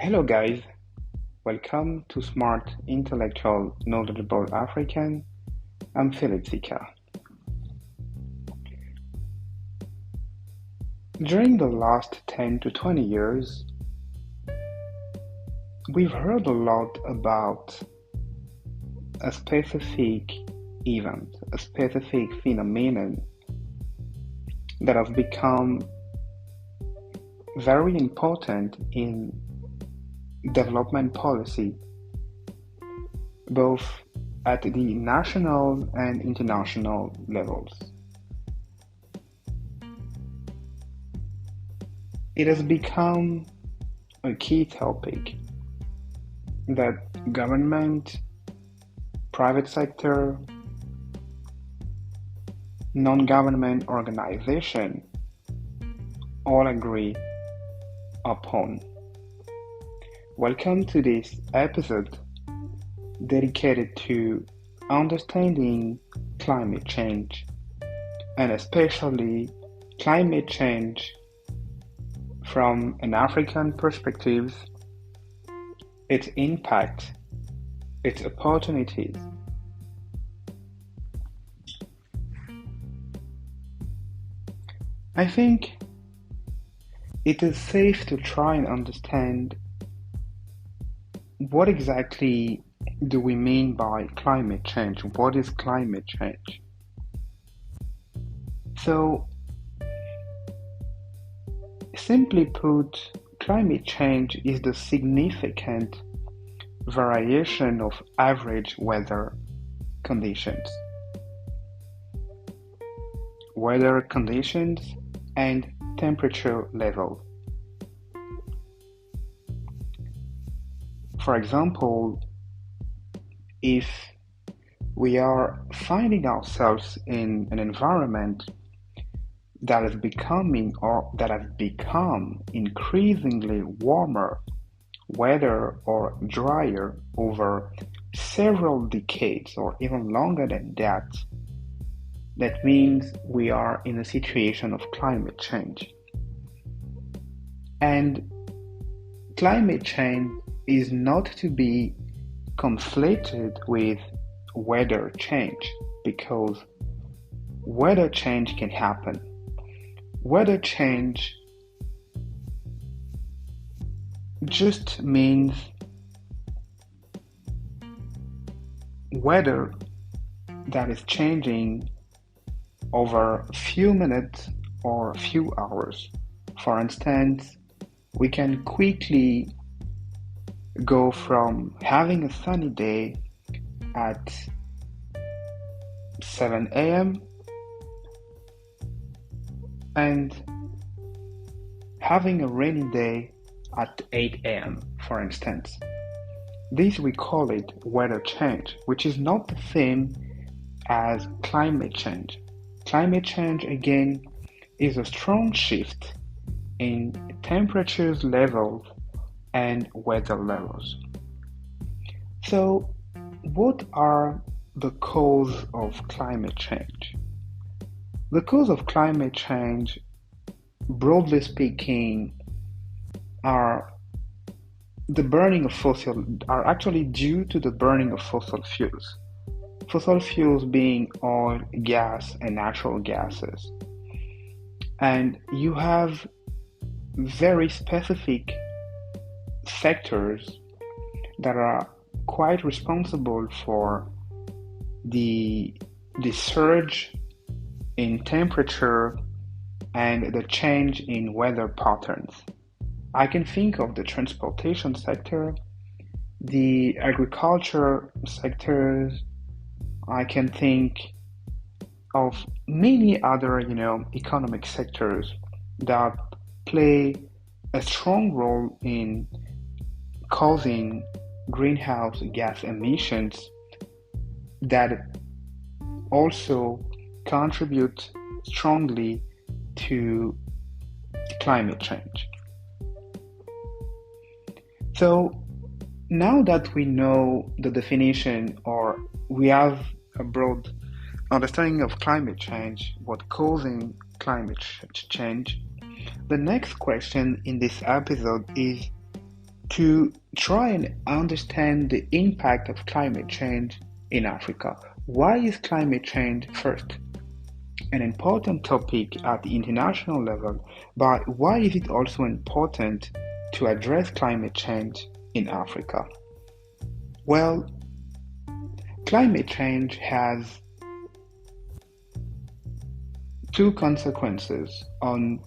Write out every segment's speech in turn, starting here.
Hello, guys. Welcome to Smart, Intellectual, Knowledgeable African. I'm Philip S.I.K.A. During the last 10 to 20 years, we've heard a lot about a specific event, a specific phenomenon that has become very important in development policy, both at the national and international levels. It has become a key topic that government, private sector, non-government organization all agree upon. Welcome to this episode dedicated to understanding climate change, and especially climate change from an African perspective, its impact, its opportunities. I think it is safe to try and understand what exactly do we mean by climate change? What is climate change? So, simply put, climate change is the significant variation of average weather conditions. Weather conditions and temperature level. For example, if we are finding ourselves in an environment that is becoming or that has become increasingly warmer, wetter or drier over several decades or even longer than that, that means we are in a situation of climate change. And climate change is not to be conflated with weather change, because weather change can happen. Weather change just means weather that is changing over a few minutes or a few hours. For instance, we can quickly go from having a sunny day at 7 a.m. and having a rainy day at 8 a.m., for instance. This we call it weather change, which is not the same as climate change. Climate change, again, is a strong shift in temperatures levels and weather levels. So, what are the causes of climate change? The cause of climate change, broadly speaking, are actually due to the burning of fossil fuels. Fossil fuels being oil, gas, and natural gases. And you have very specific sectors that are quite responsible for the surge in temperature and the change in weather patterns. I can think of the transportation sector, the agriculture sectors. I can think of many other, economic sectors that play a strong role in causing greenhouse gas emissions that also contribute strongly to climate change. So now that we know the definition, or we have a broad understanding of climate change, what causing climate change, the next question in this episode is, to try and understand the impact of climate change in Africa. Why is climate change first an important topic at the international level, but why is it also important to address climate change in Africa? Well, climate change has two consequences on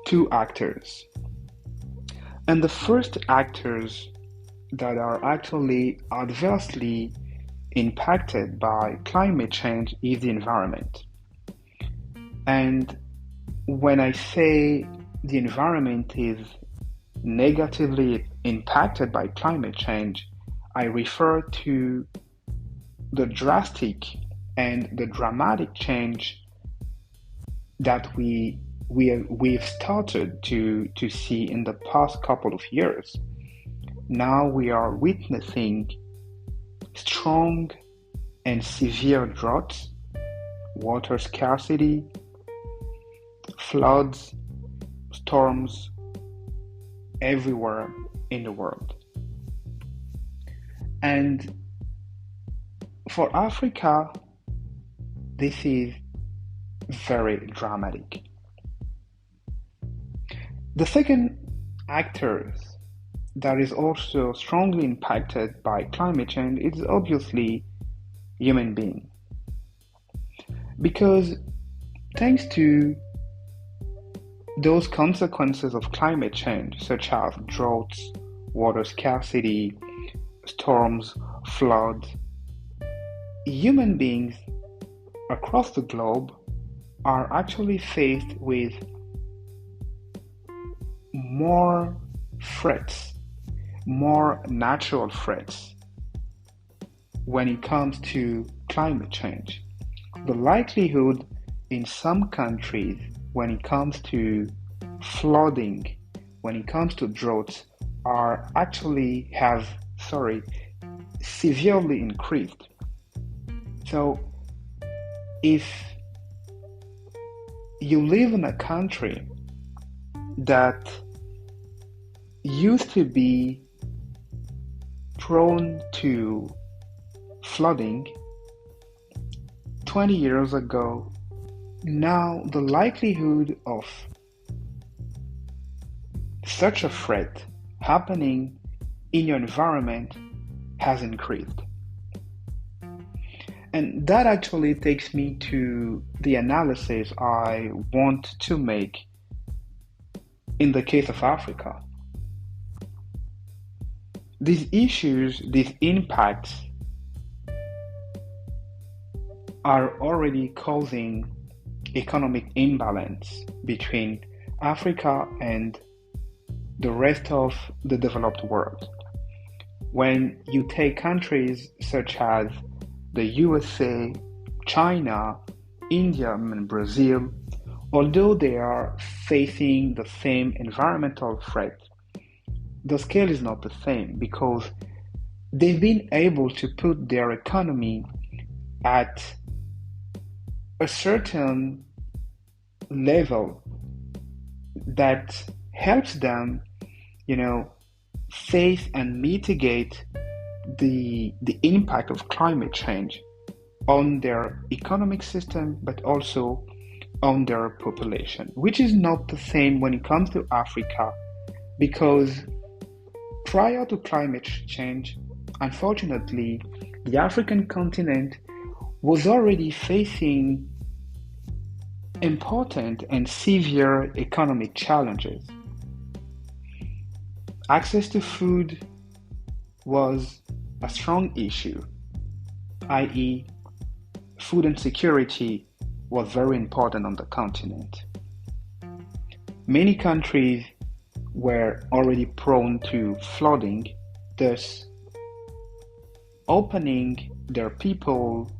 two actors. And the first actors that are actually adversely impacted by climate change is the environment. And when I say the environment is negatively impacted by climate change, I refer to the drastic and the dramatic change that we've started to see in the past couple of years. Now we are witnessing strong and severe droughts, water scarcity, floods, storms everywhere in the world. And for Africa, this is very dramatic. The second actor that is also strongly impacted by climate change is obviously human being. Because thanks to those consequences of climate change, such as droughts, water scarcity, storms, floods, human beings across the globe are actually faced with more threats, more natural threats when it comes to climate change. The likelihood in some countries when it comes to flooding, when it comes to droughts, are actually severely increased. So if you live in a country that used to be prone to flooding 20 years ago, now the likelihood of such a threat happening in your environment has increased. And that actually takes me to the analysis I want to make in the case of Africa. These issues, these impacts are already causing economic imbalance between Africa and the rest of the developed world. When you take countries such as the USA, China, India, and Brazil, although they are facing the same environmental threat, the scale is not the same because they've been able to put their economy at a certain level that helps them, face and mitigate the impact of climate change on their economic system, but also on their population, which is not the same when it comes to Africa, because prior to climate change, unfortunately, the African continent was already facing important and severe economic challenges. Access to food was a strong issue, i.e., food insecurity was very important on the continent. Many countries were already prone to flooding, thus opening their people,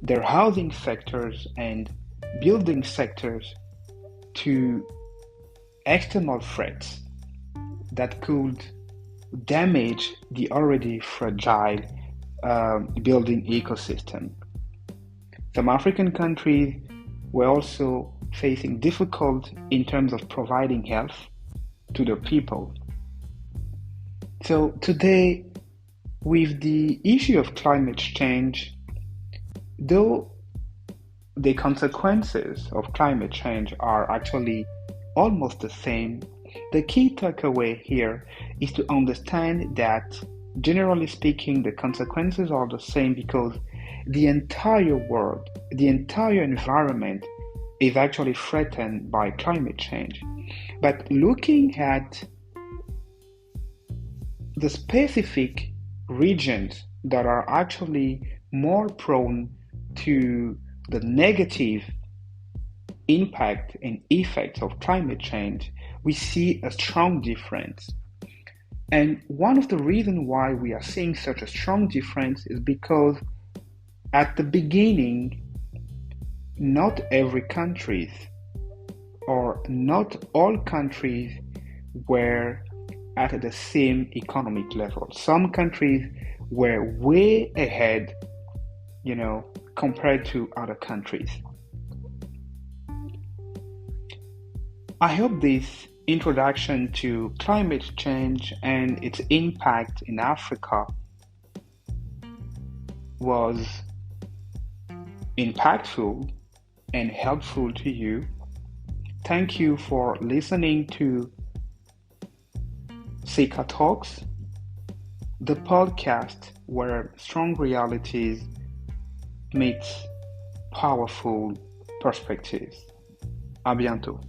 their housing sectors and building sectors to external threats that could damage the already fragile building ecosystem. Some African countries were also facing difficulty in terms of providing health to the people. So today, with the issue of climate change, though the consequences of climate change are actually almost the same, the key takeaway here is to understand that, generally speaking, the consequences are the same because the entire world, the entire environment is actually threatened by climate change. But looking at the specific regions that are actually more prone to the negative impact and effects of climate change, we see a strong difference. And one of the reasons why we are seeing such a strong difference is because at the beginning, not every country or not all countries were at the same economic level. Some countries were way ahead, compared to other countries. I hope this introduction to climate change and its impact in Africa was impactful and helpful to you. Thank you for listening to S.I.K.A Talks, the podcast where strong realities meet powerful perspectives. À bientôt.